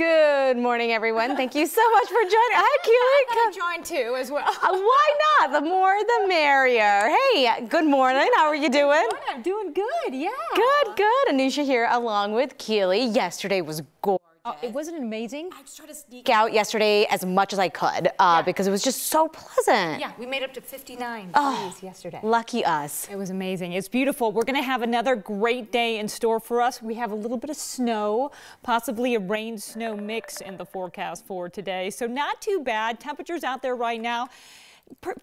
Good morning, everyone. Thank you so much for joining. Hi, Keely. I'm join too as well. Why not? The more, the merrier. Hey, good morning. How are you doing? Good. I'm doing good. Yeah. Good, good. Anisha here, along with Keely. Yesterday was gorgeous. Oh, it wasn't amazing. I just tried to sneak out yesterday as much as I could because it was just so pleasant. Yeah, we made up to 59 degrees yesterday. Lucky us. It was amazing. It's beautiful. We're going to have another great day in store for us. We have a little bit of snow, possibly a rain-snow mix in the forecast for today. So not too bad. Temperatures out there right now,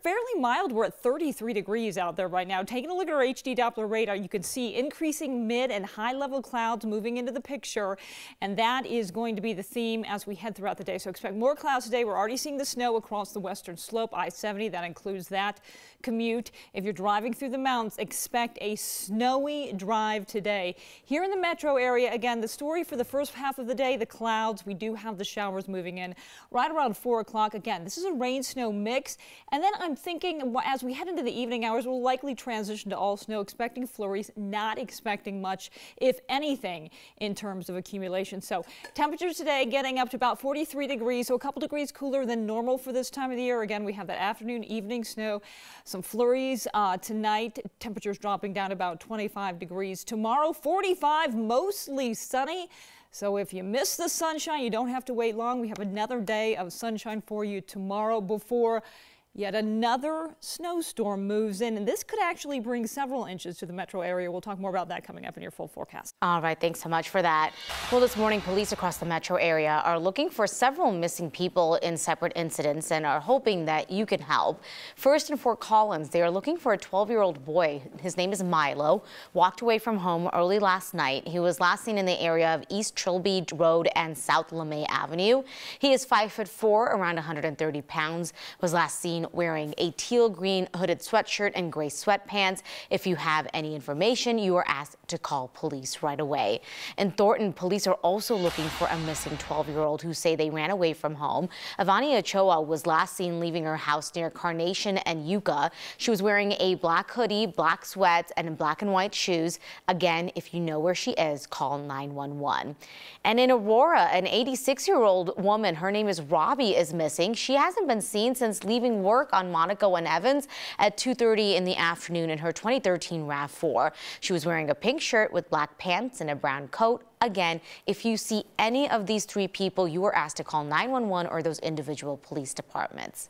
fairly mild. We're at 33 degrees out there right now. Taking a look at our HD Doppler radar, you can see increasing mid and high level clouds moving into the picture, and that is going to be the theme as we head throughout the day. So expect more clouds today. We're already seeing the snow across the western slope, I-70. That includes that commute. If you're driving through the mountains, expect a snowy drive today. Here in the metro area, again, the story for the first half of the day, the clouds. We do have the showers moving in right around 4 o'clock. Again, this is a rain-snow mix. And then I'm thinking as we head into the evening hours, we'll likely transition to all snow, expecting flurries, not expecting much, if anything, in terms of accumulation. So temperatures today getting up to about 43 degrees, so a couple degrees cooler than normal for this time of the year. Again, we have that afternoon, evening snow, some flurries tonight, temperatures dropping down about 25 degrees. Tomorrow, 45, mostly sunny. So if you miss the sunshine, you don't have to wait long. We have another day of sunshine for you tomorrow before yet another snowstorm moves in, and this could actually bring several inches to the metro area. We'll talk more about that coming up in your full forecast. All right, thanks so much for that. Well, this morning, police across the metro area are looking for several missing people in separate incidents and are hoping that you can help. First, in Fort Collins, they are looking for a 12-year-old boy. His name is Milo. Walked away from home early last night. He was last seen in the area of East Trilby Road and South LeMay Avenue. He is 5'4", around 130 pounds, was last seen wearing a teal green hooded sweatshirt and gray sweatpants. If you have any information, you are asked to call police right away. In Thornton, police are also looking for a missing 12-year-old who say they ran away from home. Avani Ochoa was last seen leaving her house near Carnation and Yucca. She was wearing a black hoodie, black sweats, and black and white shoes. Again, if you know where she is, call 911. And in Aurora, an 86-year-old woman, her name is Robbie, is missing. She hasn't been seen since leaving work on Monaco and Evans at 2:30 in the afternoon in her 2013 RAV4. She was wearing a pink shirt with black pants and a brown coat. Again, if you see any of these three people, you are asked to call 911 or those individual police departments.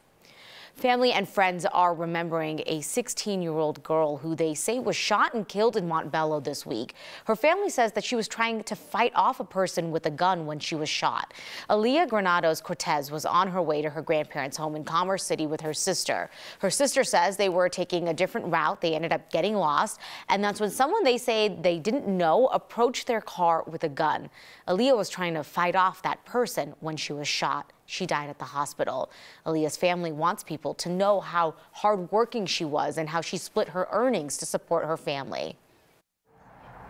Family and friends are remembering a 16-year-old girl who they say was shot and killed in Montbello this week. Her family says that she was trying to fight off a person with a gun when she was shot. Aaliyah Granados Cortez was on her way to her grandparents' home in Commerce City with her sister. Her sister says they were taking a different route. They ended up getting lost, and that's when someone they say they didn't know approached their car with a gun. Aaliyah was trying to fight off that person when she was shot. She died at the hospital. Aaliyah's family wants people to know how hardworking she was and how she split her earnings to support her family.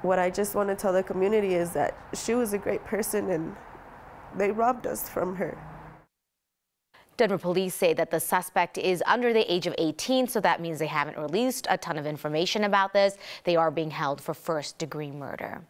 What I just want to tell the community is that she was a great person and they robbed us from her. Denver police say that the suspect is under the age of 18, so that means they haven't released a ton of information about this. They are being held for first-degree murder.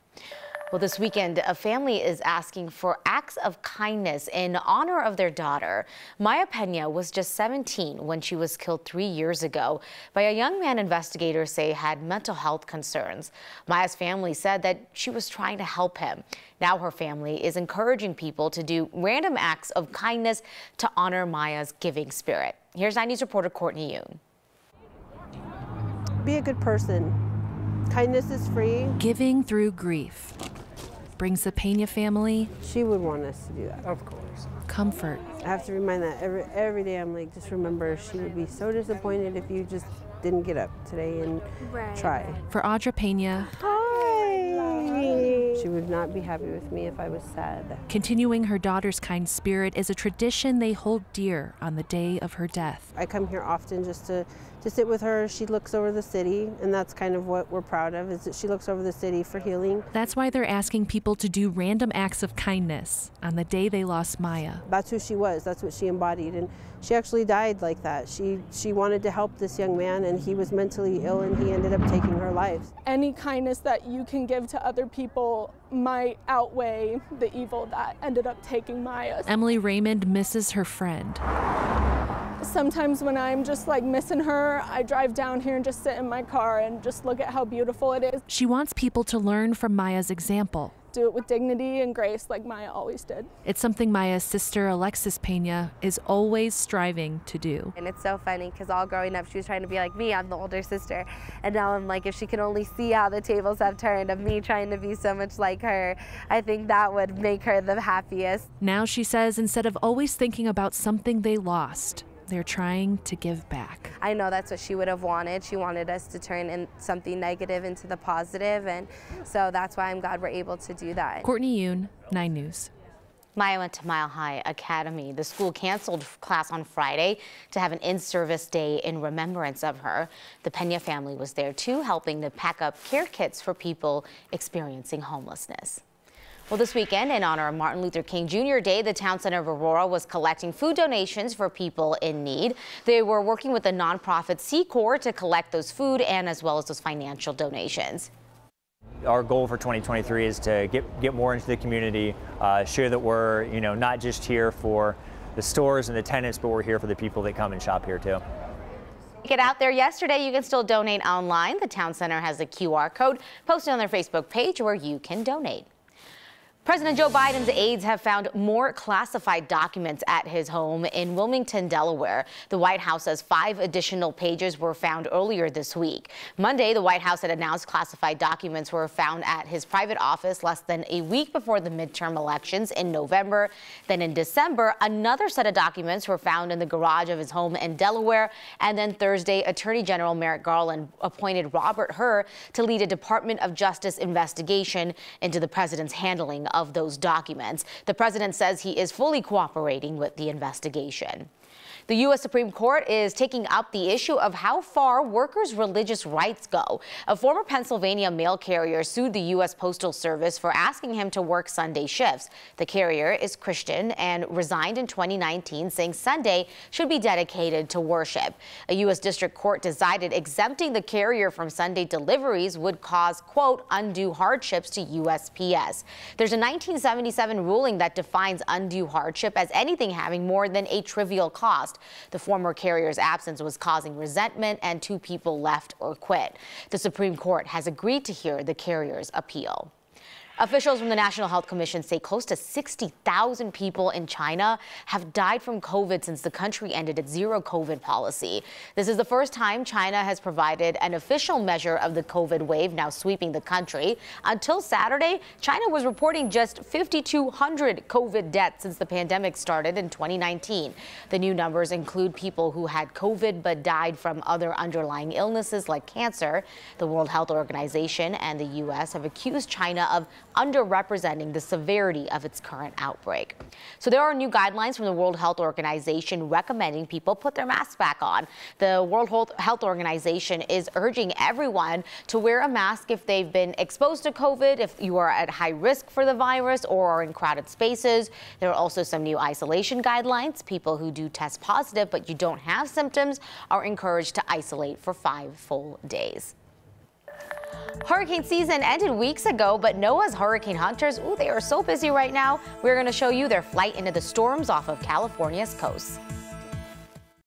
Well, this weekend, a family is asking for acts of kindness in honor of their daughter. Maya Pena was just 17 when she was killed 3 years ago by a young man investigators say had mental health concerns. Maya's family said that she was trying to help him. Now her family is encouraging people to do random acts of kindness to honor Maya's giving spirit. Here's 9 News reporter Courtney Yoon. Be a good person. Kindness is free. Giving through grief brings the Pena family. She would want us to do that. Of course. Comfort. I have to remind that every day. I'm like, just remember, she would be so disappointed if you just didn't get up today and try. For Audra Pena. Hi. She would not be happy with me if I was sad. Continuing her daughter's kind spirit is a tradition they hold dear on the day of her death. I come here often just to sit with her. She looks over the city, and that's kind of what we're proud of, is that she looks over the city for healing. That's why they're asking people to do random acts of kindness on the day they lost Maya. That's who she was. That's what she embodied, and she actually died like that. She wanted to help this young man, and he was mentally ill, and he ended up taking her life. Any kindness that you can give to other people evil might outweigh the evil that ended up taking Maya. Emily Raymond misses her friend. Sometimes when I'm just like missing her, I drive down here and just sit in my car and just look at how beautiful it is. She wants people to learn from Maya's example. Do it with dignity and grace like Maya always did. It's something Maya's sister Alexis Pena is always striving to do. And it's so funny because all growing up she was trying to be like me. I'm the older sister, and now I'm like, if she can only see how the tables have turned of me trying to be so much like her, I think that would make her the happiest. Now she says instead of always thinking about something they lost, they're trying to give back. I know that's what she would have wanted. She wanted us to turn in something negative into the positive, and so that's why I'm glad we're able to do that. Courtney Yoon, 9 News. Maya went to Mile High Academy. The school canceled class on Friday to have an in-service day in remembrance of her. The Pena family was there too, helping to pack up care kits for people experiencing homelessness. Well, this weekend, in honor of Martin Luther King Jr. Day, the Town Center of Aurora was collecting food donations for people in need. They were working with the nonprofit C Corps to collect those food and as well as those financial donations. Our goal for 2023 is to get more into the community, show that we're, not just here for the stores and the tenants, but we're here for the people that come and shop here too. Get out there yesterday. You can still donate online. The Town Center has a QR code posted on their Facebook page where you can donate. President Joe Biden's aides have found more classified documents at his home in Wilmington, Delaware. The White House says 5 additional pages were found earlier this week. Monday, the White House had announced classified documents were found at his private office less than a week before the midterm elections in November. Then in December, another set of documents were found in the garage of his home in Delaware. And then Thursday, Attorney General Merrick Garland appointed Robert Hur to lead a Department of Justice investigation into the president's handling of those documents. The president says he is fully cooperating with the investigation. The U.S. Supreme Court is taking up the issue of how far workers' religious rights go. A former Pennsylvania mail carrier sued the U.S. Postal Service for asking him to work Sunday shifts. The carrier is Christian and resigned in 2019, saying Sunday should be dedicated to worship. A U.S. District Court decided exempting the carrier from Sunday deliveries would cause, quote, undue hardships to USPS. There's a 1977 ruling that defines undue hardship as anything having more than a trivial cost. The former carrier's absence was causing resentment, and 2 people left or quit. The Supreme Court has agreed to hear the carrier's appeal. Officials from the National Health Commission say close to 60,000 people in China have died from COVID since the country ended its zero COVID policy. This is the first time China has provided an official measure of the COVID wave now sweeping the country. Until Saturday, China was reporting just 5,200 COVID deaths since the pandemic started in 2019. The new numbers include people who had COVID but died from other underlying illnesses like cancer. The World Health Organization and the U.S. have accused China of underrepresenting the severity of its current outbreak. So there are new guidelines from the World Health Organization recommending people put their masks back on. The World Health Organization is urging everyone to wear a mask if they've been exposed to COVID, if you are at high risk for the virus or are in crowded spaces. There are also some new isolation guidelines. People who do test positive but you don't have symptoms are encouraged to isolate for 5 full days. Hurricane season ended weeks ago, but NOAA's hurricane hunters, they are so busy right now. We're going to show you their flight into the storms off of California's coast.